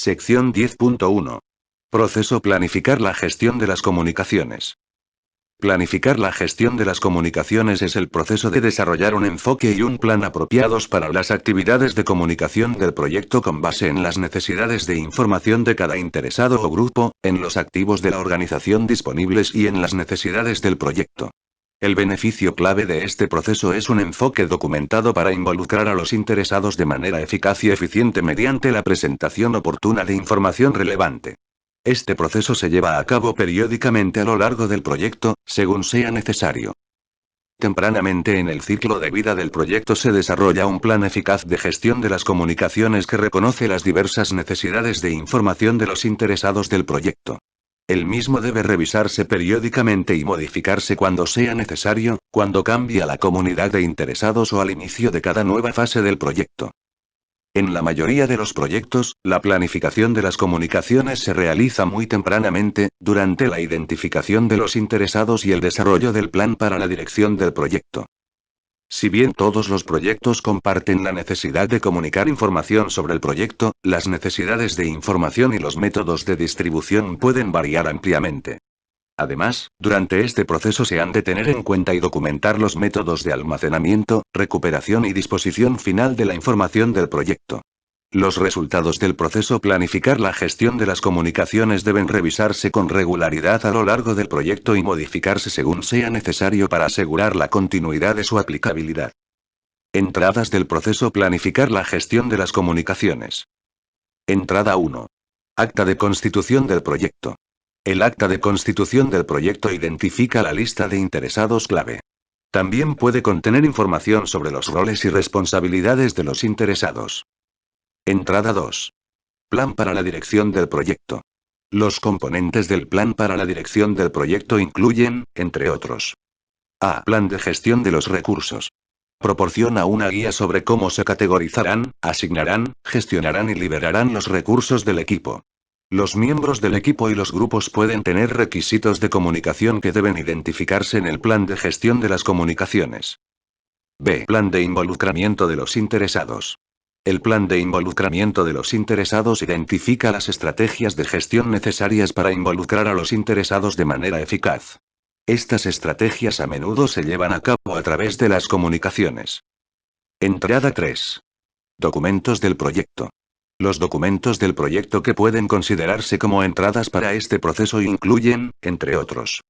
Sección 10.1. Proceso planificar la gestión de las comunicaciones. Planificar la gestión de las comunicaciones es el proceso de desarrollar un enfoque y un plan apropiados para las actividades de comunicación del proyecto con base en las necesidades de información de cada interesado o grupo, en los activos de la organización disponibles y en las necesidades del proyecto. El beneficio clave de este proceso es un enfoque documentado para involucrar a los interesados de manera eficaz y eficiente mediante la presentación oportuna de información relevante. Este proceso se lleva a cabo periódicamente a lo largo del proyecto, según sea necesario. Tempranamente en el ciclo de vida del proyecto se desarrolla un plan eficaz de gestión de las comunicaciones que reconoce las diversas necesidades de información de los interesados del proyecto. El mismo debe revisarse periódicamente y modificarse cuando sea necesario, cuando cambie a la comunidad de interesados o al inicio de cada nueva fase del proyecto. En la mayoría de los proyectos, la planificación de las comunicaciones se realiza muy tempranamente, durante la identificación de los interesados y el desarrollo del plan para la dirección del proyecto. Si bien todos los proyectos comparten la necesidad de comunicar información sobre el proyecto, las necesidades de información y los métodos de distribución pueden variar ampliamente. Además, durante este proceso se han de tener en cuenta y documentar los métodos de almacenamiento, recuperación y disposición final de la información del proyecto. Los resultados del proceso planificar la gestión de las comunicaciones deben revisarse con regularidad a lo largo del proyecto y modificarse según sea necesario para asegurar la continuidad de su aplicabilidad. Entradas del proceso planificar la gestión de las comunicaciones. Entrada 1. Acta de constitución del proyecto. El acta de constitución del proyecto identifica la lista de interesados clave. También puede contener información sobre los roles y responsabilidades de los interesados. Entrada 2. Plan para la dirección del proyecto. Los componentes del plan para la dirección del proyecto incluyen, entre otros: A. Plan de gestión de los recursos. Proporciona una guía sobre cómo se categorizarán, asignarán, gestionarán y liberarán los recursos del equipo. Los miembros del equipo y los grupos pueden tener requisitos de comunicación que deben identificarse en el plan de gestión de las comunicaciones. B. Plan de involucramiento de los interesados. El plan de involucramiento de los interesados identifica las estrategias de gestión necesarias para involucrar a los interesados de manera eficaz. Estas estrategias a menudo se llevan a cabo a través de las comunicaciones. Entrada 3. Documentos del proyecto. Los documentos del proyecto que pueden considerarse como entradas para este proceso incluyen, entre otros: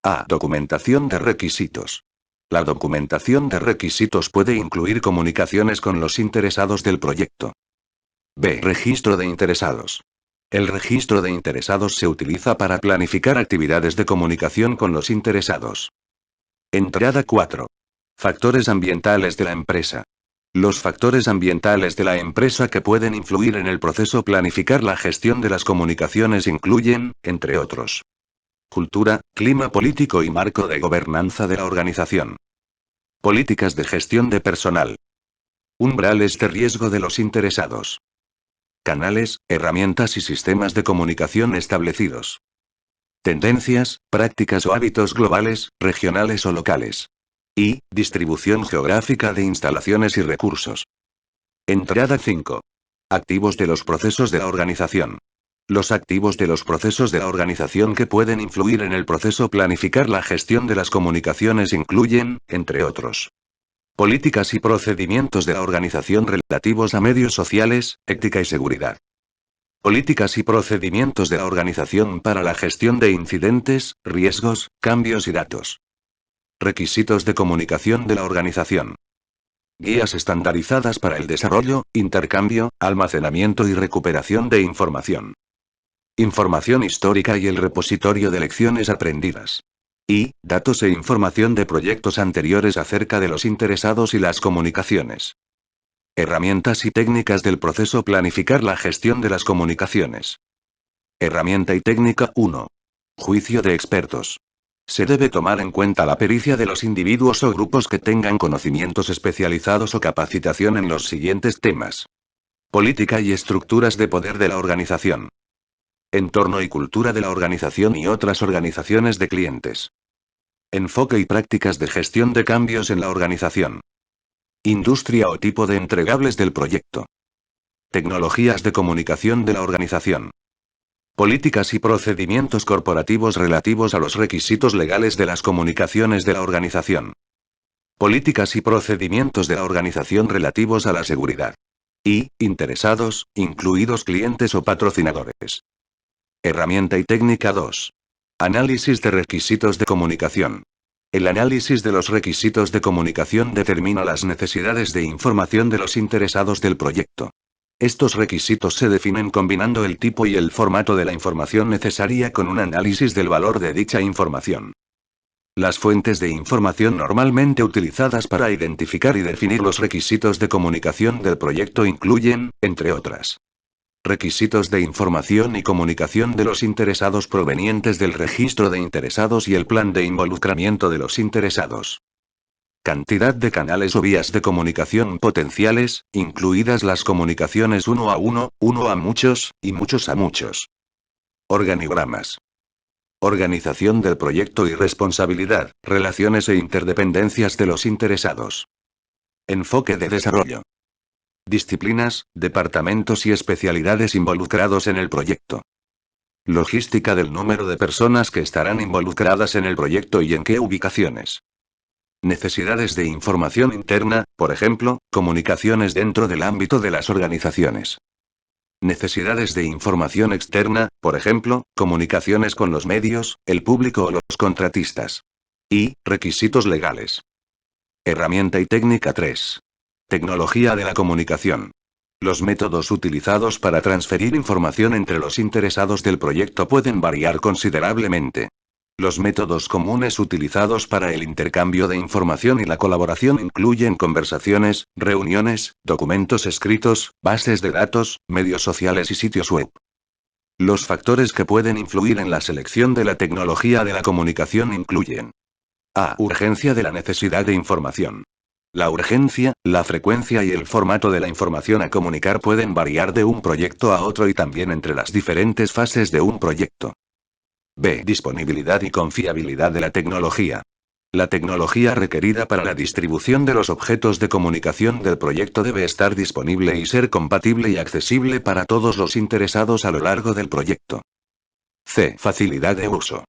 A. Documentación de requisitos. La documentación de requisitos puede incluir comunicaciones con los interesados del proyecto. B. Registro de interesados. El registro de interesados se utiliza para planificar actividades de comunicación con los interesados. Entrada 4. Factores ambientales de la empresa. Los factores ambientales de la empresa que pueden influir en el proceso planificar la gestión de las comunicaciones incluyen, entre otros: cultura, clima político y marco de gobernanza de la organización. Políticas de gestión de personal. Umbrales de riesgo de los interesados. Canales, herramientas y sistemas de comunicación establecidos. Tendencias, prácticas o hábitos globales, regionales o locales. Y, distribución geográfica de instalaciones y recursos. Entrada 5. Activos de los procesos de la organización. Los activos de los procesos de la organización que pueden influir en el proceso planificar la gestión de las comunicaciones incluyen, entre otros: políticas y procedimientos de la organización relativos a medios sociales, ética y seguridad. Políticas y procedimientos de la organización para la gestión de incidentes, riesgos, cambios y datos. Requisitos de comunicación de la organización. Guías estandarizadas para el desarrollo, intercambio, almacenamiento y recuperación de información. Información histórica y el repositorio de lecciones aprendidas. Y, datos e información de proyectos anteriores acerca de los interesados y las comunicaciones. Herramientas y técnicas del proceso planificar la gestión de las comunicaciones. Herramienta y técnica 1. Juicio de expertos. Se debe tomar en cuenta la pericia de los individuos o grupos que tengan conocimientos especializados o capacitación en los siguientes temas: política y estructuras de poder de la organización. Entorno y cultura de la organización y otras organizaciones de clientes. Enfoque y prácticas de gestión de cambios en la organización. Industria o tipo de entregables del proyecto. Tecnologías de comunicación de la organización. Políticas y procedimientos corporativos relativos a los requisitos legales de las comunicaciones de la organización. Políticas y procedimientos de la organización relativos a la seguridad. Y, interesados, incluidos clientes o patrocinadores. Herramienta y técnica 2. Análisis de requisitos de comunicación. El análisis de los requisitos de comunicación determina las necesidades de información de los interesados del proyecto. Estos requisitos se definen combinando el tipo y el formato de la información necesaria con un análisis del valor de dicha información. Las fuentes de información normalmente utilizadas para identificar y definir los requisitos de comunicación del proyecto incluyen, entre otras, requisitos de información y comunicación de los interesados provenientes del registro de interesados y el plan de involucramiento de los interesados. Cantidad de canales o vías de comunicación potenciales, incluidas las comunicaciones uno a muchos, y muchos a muchos. Organigramas. Organización del proyecto y responsabilidad, relaciones e interdependencias de los interesados. Enfoque de desarrollo. Disciplinas, departamentos y especialidades involucrados en el proyecto. Logística del número de personas que estarán involucradas en el proyecto y en qué ubicaciones. Necesidades de información interna, por ejemplo, comunicaciones dentro del ámbito de las organizaciones. Necesidades de información externa, por ejemplo, comunicaciones con los medios, el público o los contratistas. Y, requisitos legales. Herramienta y técnica 3. Tecnología de la comunicación. Los métodos utilizados para transferir información entre los interesados del proyecto pueden variar considerablemente. Los métodos comunes utilizados para el intercambio de información y la colaboración incluyen conversaciones, reuniones, documentos escritos, bases de datos, medios sociales y sitios web. Los factores que pueden influir en la selección de la tecnología de la comunicación incluyen: A. Urgencia de la necesidad de información. La urgencia, la frecuencia y el formato de la información a comunicar pueden variar de un proyecto a otro y también entre las diferentes fases de un proyecto. B. Disponibilidad y confiabilidad de la tecnología. La tecnología requerida para la distribución de los objetos de comunicación del proyecto debe estar disponible y ser compatible y accesible para todos los interesados a lo largo del proyecto. C. Facilidad de uso.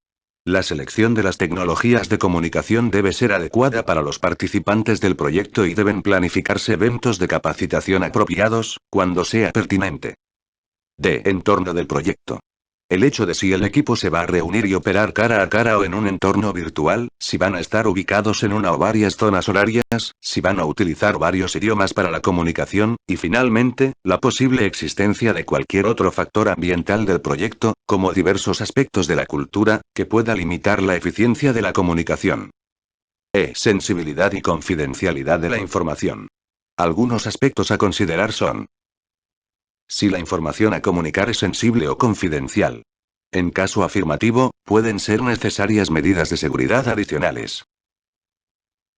La selección de las tecnologías de comunicación debe ser adecuada para los participantes del proyecto y deben planificarse eventos de capacitación apropiados, cuando sea pertinente. D. Entorno del proyecto. El hecho de si el equipo se va a reunir y operar cara a cara o en un entorno virtual, si van a estar ubicados en una o varias zonas horarias, si van a utilizar varios idiomas para la comunicación, y finalmente, la posible existencia de cualquier otro factor ambiental del proyecto, como diversos aspectos de la cultura, que pueda limitar la eficiencia de la comunicación. E. Sensibilidad y confidencialidad de la información. Algunos aspectos a considerar son: si la información a comunicar es sensible o confidencial. En caso afirmativo, pueden ser necesarias medidas de seguridad adicionales.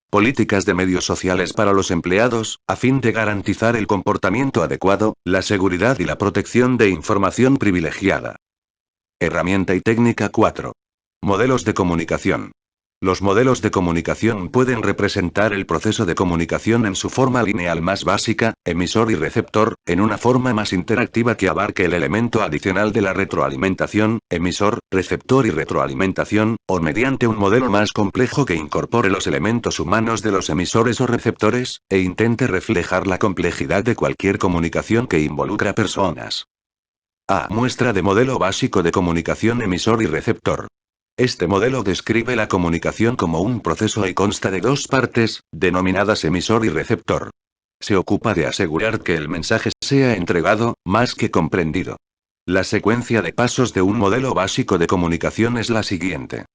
Políticas de medios sociales para los empleados, a fin de garantizar el comportamiento adecuado, la seguridad y la protección de información privilegiada. Herramienta y técnica 4. Modelos de comunicación. Los modelos de comunicación pueden representar el proceso de comunicación en su forma lineal más básica, emisor y receptor, en una forma más interactiva que abarque el elemento adicional de la retroalimentación, emisor, receptor y retroalimentación, o mediante un modelo más complejo que incorpore los elementos humanos de los emisores o receptores, e intente reflejar la complejidad de cualquier comunicación que involucra personas. A. Muestra de modelo básico de comunicación emisor y receptor. Este modelo describe la comunicación como un proceso y consta de dos partes, denominadas emisor y receptor. Se ocupa de asegurar que el mensaje sea entregado, más que comprendido. La secuencia de pasos de un modelo básico de comunicación es la siguiente.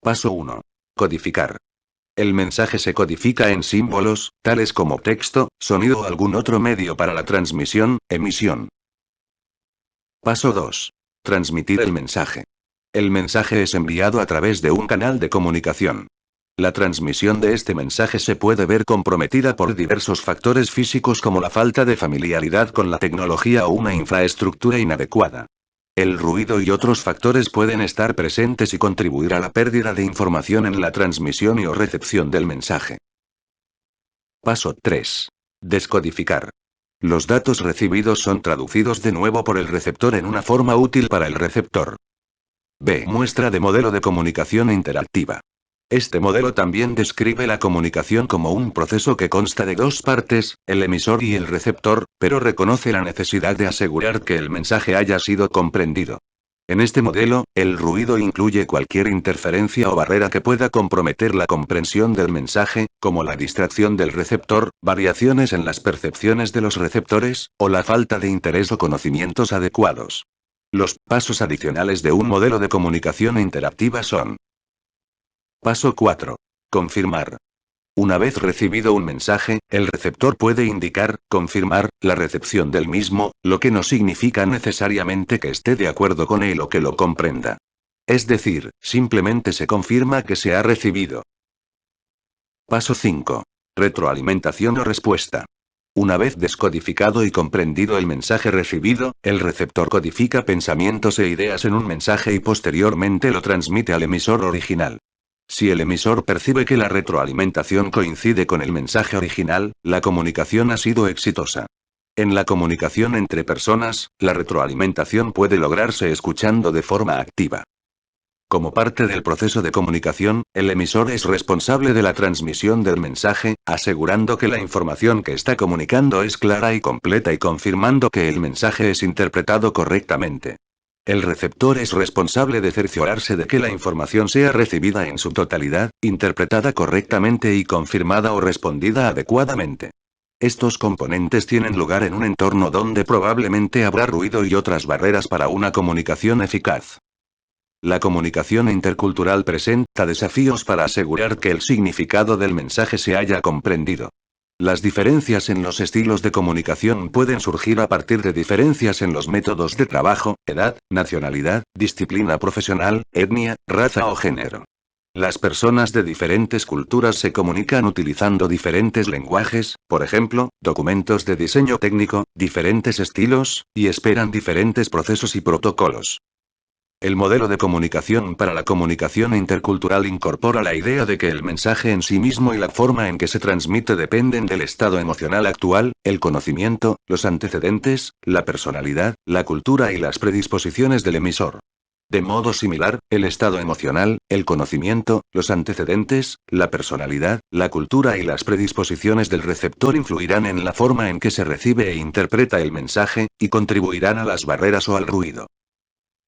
Paso 1. Codificar. El mensaje se codifica en símbolos, tales como texto, sonido o algún otro medio para la transmisión, emisión. Paso 2. Transmitir el mensaje. El mensaje es enviado a través de un canal de comunicación. La transmisión de este mensaje se puede ver comprometida por diversos factores físicos como la falta de familiaridad con la tecnología o una infraestructura inadecuada. El ruido y otros factores pueden estar presentes y contribuir a la pérdida de información en la transmisión y o recepción del mensaje. Paso 3. Descodificar. Los datos recibidos son traducidos de nuevo por el receptor en una forma útil para el receptor. B. Muestra de modelo de comunicación interactiva. Este modelo también describe la comunicación como un proceso que consta de dos partes, el emisor y el receptor, pero reconoce la necesidad de asegurar que el mensaje haya sido comprendido. En este modelo, el ruido incluye cualquier interferencia o barrera que pueda comprometer la comprensión del mensaje, como la distracción del receptor, variaciones en las percepciones de los receptores, o la falta de interés o conocimientos adecuados. Los pasos adicionales de un modelo de comunicación interactiva son: Paso 4. Confirmar. Una vez recibido un mensaje, el receptor puede indicar, confirmar, la recepción del mismo, lo que no significa necesariamente que esté de acuerdo con él o que lo comprenda. Es decir, simplemente se confirma que se ha recibido. Paso 5. Retroalimentación o respuesta. Una vez descodificado y comprendido el mensaje recibido, el receptor codifica pensamientos e ideas en un mensaje y posteriormente lo transmite al emisor original. Si el emisor percibe que la retroalimentación coincide con el mensaje original, la comunicación ha sido exitosa. En la comunicación entre personas, la retroalimentación puede lograrse escuchando de forma activa. Como parte del proceso de comunicación, el emisor es responsable de la transmisión del mensaje, asegurando que la información que está comunicando es clara y completa y confirmando que el mensaje es interpretado correctamente. El receptor es responsable de cerciorarse de que la información sea recibida en su totalidad, interpretada correctamente y confirmada o respondida adecuadamente. Estos componentes tienen lugar en un entorno donde probablemente habrá ruido y otras barreras para una comunicación eficaz. La comunicación intercultural presenta desafíos para asegurar que el significado del mensaje se haya comprendido. Las diferencias en los estilos de comunicación pueden surgir a partir de diferencias en los métodos de trabajo, edad, nacionalidad, disciplina profesional, etnia, raza o género. Las personas de diferentes culturas se comunican utilizando diferentes lenguajes, por ejemplo, documentos de diseño técnico, diferentes estilos, y esperan diferentes procesos y protocolos. El modelo de comunicación para la comunicación intercultural incorpora la idea de que el mensaje en sí mismo y la forma en que se transmite dependen del estado emocional actual, el conocimiento, los antecedentes, la personalidad, la cultura y las predisposiciones del emisor. De modo similar, el estado emocional, el conocimiento, los antecedentes, la personalidad, la cultura y las predisposiciones del receptor influirán en la forma en que se recibe e interpreta el mensaje, y contribuirán a las barreras o al ruido.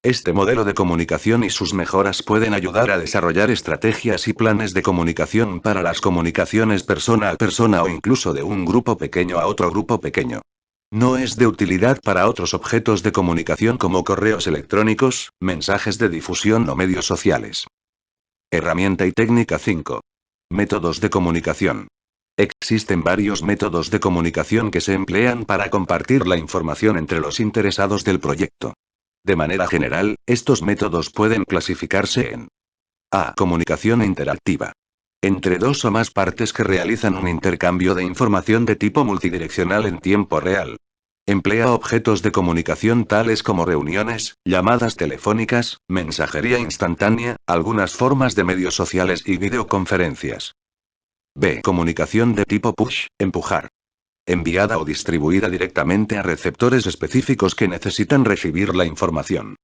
Este modelo de comunicación y sus mejoras pueden ayudar a desarrollar estrategias y planes de comunicación para las comunicaciones persona a persona o incluso de un grupo pequeño a otro grupo pequeño. No es de utilidad para otros objetos de comunicación como correos electrónicos, mensajes de difusión o medios sociales. Herramienta y técnica 5. Métodos de comunicación. Existen varios métodos de comunicación que se emplean para compartir la información entre los interesados del proyecto. De manera general, estos métodos pueden clasificarse en: A. Comunicación interactiva. Entre dos o más partes que realizan un intercambio de información de tipo multidireccional en tiempo real. Emplea objetos de comunicación tales como reuniones, llamadas telefónicas, mensajería instantánea, algunas formas de medios sociales y videoconferencias. B. Comunicación de tipo push, empujar. Enviada o distribuida directamente a receptores específicos que necesitan recibir la información.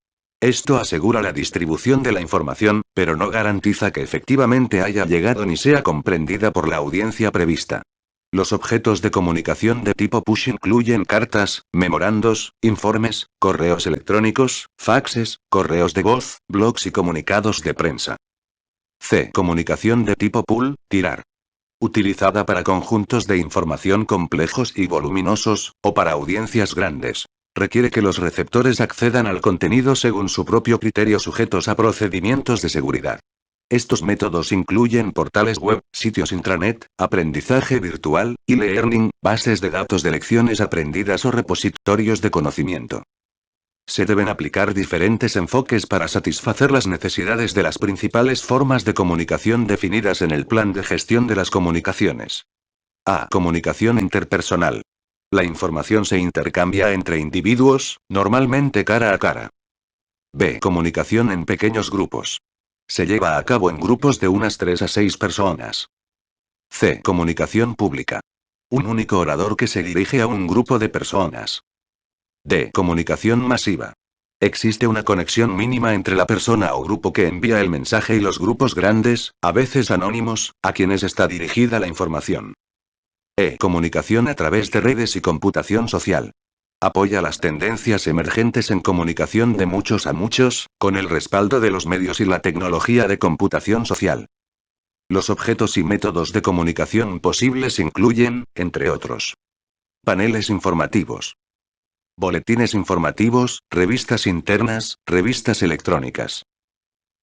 Esto asegura la distribución de la información, pero no garantiza que efectivamente haya llegado ni sea comprendida por la audiencia prevista. Los objetos de comunicación de tipo push incluyen cartas, memorandos, informes, correos electrónicos, faxes, correos de voz, blogs y comunicados de prensa. C. Comunicación de tipo pull, tirar. Utilizada para conjuntos de información complejos y voluminosos, o para audiencias grandes. Requiere que los receptores accedan al contenido según su propio criterio sujetos a procedimientos de seguridad. Estos métodos incluyen portales web, sitios intranet, aprendizaje virtual, e-learning, bases de datos de lecciones aprendidas o repositorios de conocimiento. Se deben aplicar diferentes enfoques para satisfacer las necesidades de las principales formas de comunicación definidas en el plan de gestión de las comunicaciones. A. Comunicación interpersonal. La información se intercambia entre individuos, normalmente cara a cara. B. Comunicación en pequeños grupos. Se lleva a cabo en grupos de unas 3 a 6 personas. C. Comunicación pública. Un único orador que se dirige a un grupo de personas. D. Comunicación masiva. Existe una conexión mínima entre la persona o grupo que envía el mensaje y los grupos grandes, a veces anónimos, a quienes está dirigida la información. E. Comunicación a través de redes y computación social. Apoya las tendencias emergentes en comunicación de muchos a muchos, con el respaldo de los medios y la tecnología de computación social. Los objetos y métodos de comunicación posibles incluyen, entre otros, paneles informativos, boletines informativos, revistas internas, revistas electrónicas,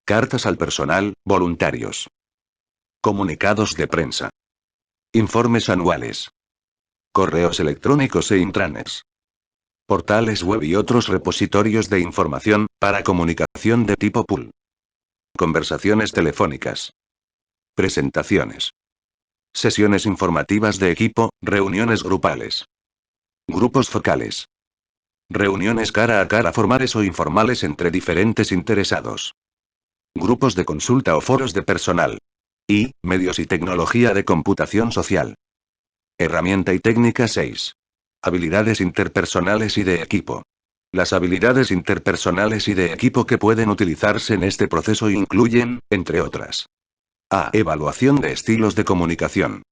cartas al personal, voluntarios, comunicados de prensa, informes anuales, correos electrónicos e intranets, portales web y otros repositorios de información, para comunicación de tipo pool, conversaciones telefónicas, presentaciones, sesiones informativas de equipo, reuniones grupales, grupos focales, reuniones cara a cara formales o informales entre diferentes interesados, grupos de consulta o foros de personal, y medios y tecnología de computación social. Herramienta y técnica 6. Habilidades interpersonales y de equipo. Las habilidades interpersonales y de equipo que pueden utilizarse en este proceso incluyen, entre otras, A. Evaluación de estilos de comunicación.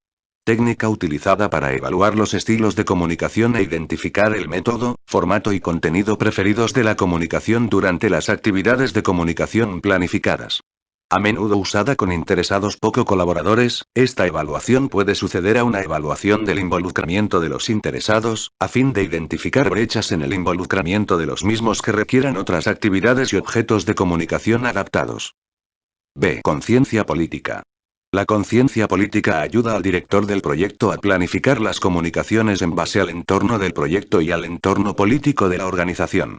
Técnica utilizada para evaluar los estilos de comunicación e identificar el método, formato y contenido preferidos de la comunicación durante las actividades de comunicación planificadas. A menudo usada con interesados poco colaboradores, esta evaluación puede suceder a una evaluación del involucramiento de los interesados, a fin de identificar brechas en el involucramiento de los mismos que requieran otras actividades y objetos de comunicación adaptados. B. Conciencia política. La conciencia política ayuda al director del proyecto a planificar las comunicaciones en base al entorno del proyecto y al entorno político de la organización.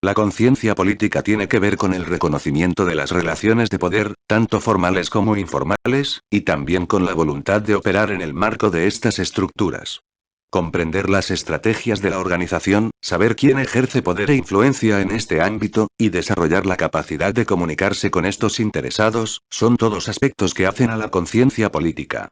La conciencia política tiene que ver con el reconocimiento de las relaciones de poder, tanto formales como informales, y también con la voluntad de operar en el marco de estas estructuras. Comprender las estrategias de la organización, saber quién ejerce poder e influencia en este ámbito, y desarrollar la capacidad de comunicarse con estos interesados, son todos aspectos que hacen a la conciencia política.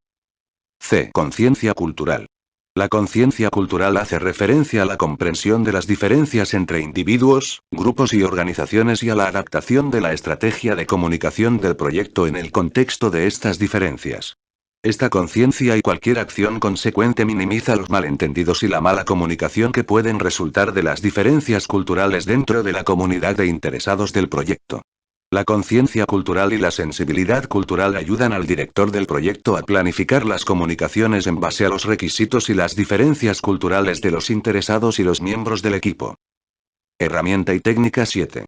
C. Conciencia cultural. La conciencia cultural hace referencia a la comprensión de las diferencias entre individuos, grupos y organizaciones y a la adaptación de la estrategia de comunicación del proyecto en el contexto de estas diferencias. Esta conciencia y cualquier acción consecuente minimiza los malentendidos y la mala comunicación que pueden resultar de las diferencias culturales dentro de la comunidad de interesados del proyecto. La conciencia cultural y la sensibilidad cultural ayudan al director del proyecto a planificar las comunicaciones en base a los requisitos y las diferencias culturales de los interesados y los miembros del equipo. Herramienta y técnica 7.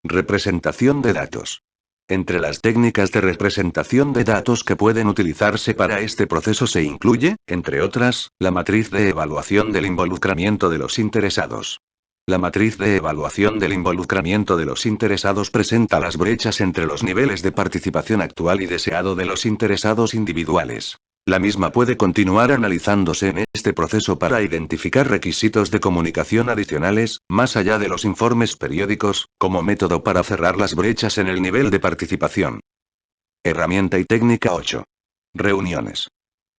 Representación de datos. Entre las técnicas de representación de datos que pueden utilizarse para este proceso se incluye, entre otras, la matriz de evaluación del involucramiento de los interesados. La matriz de evaluación del involucramiento de los interesados presenta las brechas entre los niveles de participación actual y deseado de los interesados individuales. La misma puede continuar analizándose en este proceso para identificar requisitos de comunicación adicionales, más allá de los informes periódicos, como método para cerrar las brechas en el nivel de participación. Herramienta y técnica 8. Reuniones.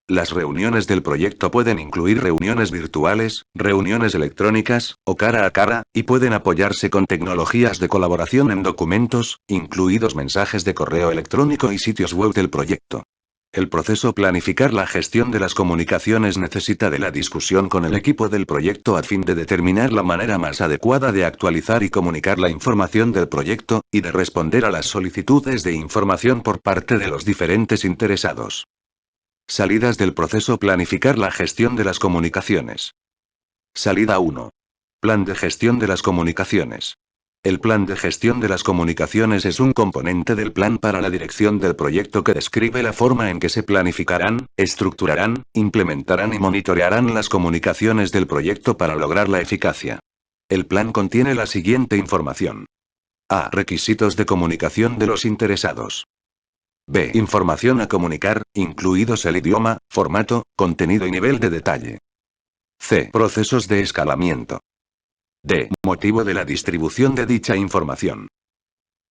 Las reuniones del proyecto pueden incluir reuniones virtuales, reuniones electrónicas, o cara a cara, y pueden apoyarse con tecnologías de colaboración en documentos, incluidos mensajes de correo electrónico y sitios web del proyecto. El proceso planificar la gestión de las comunicaciones necesita de la discusión con el equipo del proyecto a fin de determinar la manera más adecuada de actualizar y comunicar la información del proyecto, y de responder a las solicitudes de información por parte de los diferentes interesados. Salidas del proceso planificar la gestión de las comunicaciones. Salida 1. Plan de gestión de las comunicaciones. El plan de gestión de las comunicaciones es un componente del plan para la dirección del proyecto que describe la forma en que se planificarán, estructurarán, implementarán y monitorearán las comunicaciones del proyecto para lograr la eficacia. El plan contiene la siguiente información. A. Requisitos de comunicación de los interesados. B. Información a comunicar, incluidos el idioma, formato, contenido y nivel de detalle. C. Procesos de escalamiento. D. Motivo de la distribución de dicha información.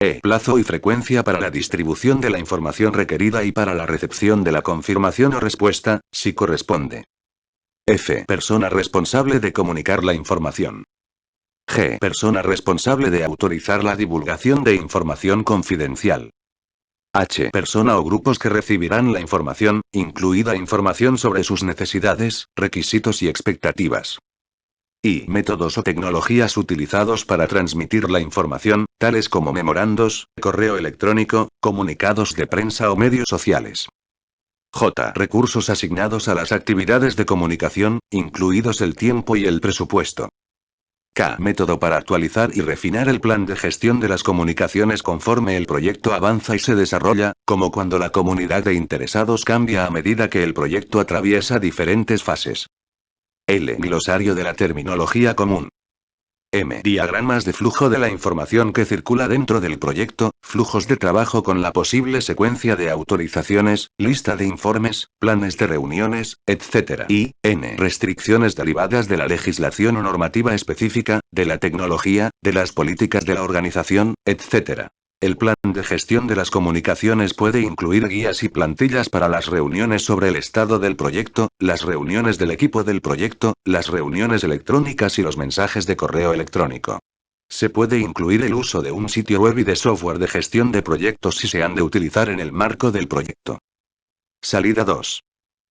E. Plazo y frecuencia para la distribución de la información requerida y para la recepción de la confirmación o respuesta, si corresponde. F. Persona responsable de comunicar la información. G. Persona responsable de autorizar la divulgación de información confidencial. H. Persona o grupos que recibirán la información, incluida información sobre sus necesidades, requisitos y expectativas. I. Métodos o tecnologías utilizados para transmitir la información, tales como memorandos, correo electrónico, comunicados de prensa o medios sociales. J. Recursos asignados a las actividades de comunicación, incluidos el tiempo y el presupuesto. K. Método para actualizar y refinar el plan de gestión de las comunicaciones conforme el proyecto avanza y se desarrolla, como cuando la comunidad de interesados cambia a medida que el proyecto atraviesa diferentes fases. L. Glosario de la terminología común. M. Diagramas de flujo de la información que circula dentro del proyecto, flujos de trabajo con la posible secuencia de autorizaciones, lista de informes, planes de reuniones, etc. Y, N. Restricciones derivadas de la legislación o normativa específica, de la tecnología, de las políticas de la organización, etc. El plan de gestión de las comunicaciones puede incluir guías y plantillas para las reuniones sobre el estado del proyecto, las reuniones del equipo del proyecto, las reuniones electrónicas y los mensajes de correo electrónico. Se puede incluir el uso de un sitio web y de software de gestión de proyectos si se han de utilizar en el marco del proyecto. Salida 2.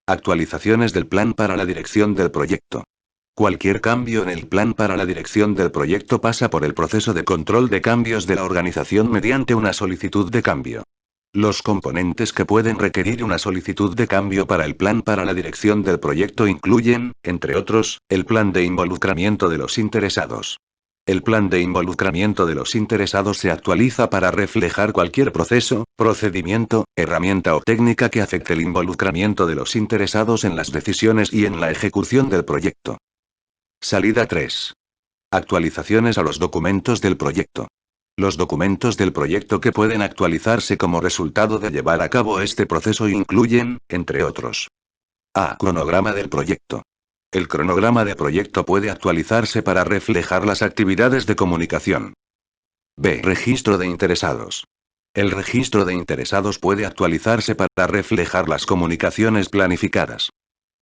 Actualizaciones del plan para la dirección del proyecto. Cualquier cambio en el plan para la dirección del proyecto pasa por el proceso de control de cambios de la organización mediante una solicitud de cambio. Los componentes que pueden requerir una solicitud de cambio para el plan para la dirección del proyecto incluyen, entre otros, el plan de involucramiento de los interesados. El plan de involucramiento de los interesados se actualiza para reflejar cualquier proceso, procedimiento, herramienta o técnica que afecte el involucramiento de los interesados en las decisiones y en la ejecución del proyecto. Salida 3. Actualizaciones a los documentos del proyecto. Los documentos del proyecto que pueden actualizarse como resultado de llevar a cabo este proceso incluyen, entre otros. A. Cronograma del proyecto. El cronograma de proyecto puede actualizarse para reflejar las actividades de comunicación. B. Registro de interesados. El registro de interesados puede actualizarse para reflejar las comunicaciones planificadas.